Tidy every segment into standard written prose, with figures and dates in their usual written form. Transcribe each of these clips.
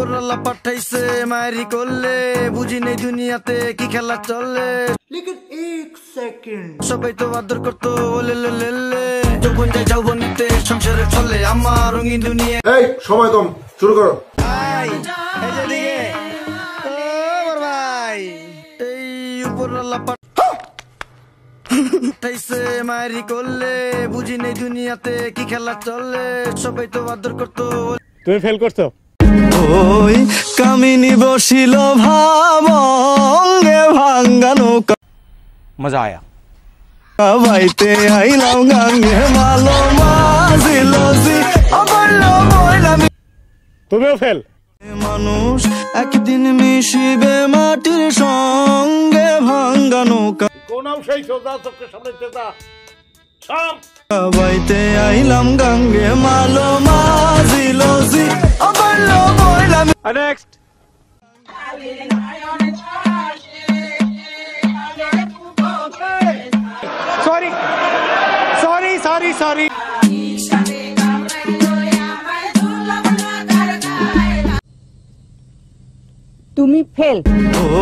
উপরওয়ালা পাঠাইছে মায়েরি করলে, বুঝি নেই দুনিয়াতে কি খেলা চলে। लेकिन एक सेकंड সবাই তো আদর করতো ওলে লেলে, যখন যাই যৌবনেতে সংসারে চলে আমার রঙিন দুনিয়া। এই সময় কম, শুরু করো। এই যে দিকে ও বড় ভাই, এই উপরওয়ালা পাঠাইছে মায়েরি করলে, বুঝি নেই দুনিয়াতে কি খেলা চলে। সবাই তো আদর করতো। তুমি ফেল করছো। ওই কামিনী বসিল ভাবঙ্গে ভাঙ্গানো মজা আয়া। বাইতে আইলাম গাঙ্গে ভালো মাঝিল তুমিও ফেল। মানুষ একদিন মিশিবে মাটির সঙ্গে ভাঙ্গানো কোন সেই সোজা চোখের সামনে চেতা সব বাইতে আইলাম গাঙ্গে মালো মাঝিল next. Sorry sorry sorry sorry. তুমি ফেল।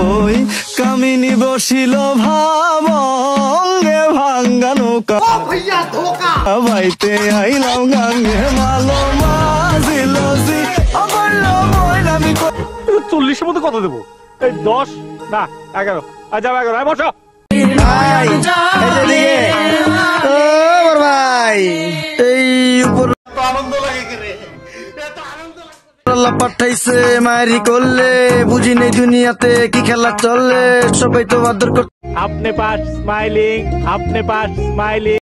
ওই কামিনী বসিল ভাবঙ্গে ভাঙ্গানো বাইতে আইলাম গাঙ্গে মালো মাঝিল 40-এর মধ্যে কত দেবো? এই 10 না 11। আর যাও 11। বসো। আনন্দ লাগে রে, পাঠাইছে মায়েরি করলে, বুঝি নেই দুনিয়াতে কি খেলা চলে। সবাই তো আদর করতে। আপনি পাস স্মাইলিং, আপনি পাস স্মাইলিং।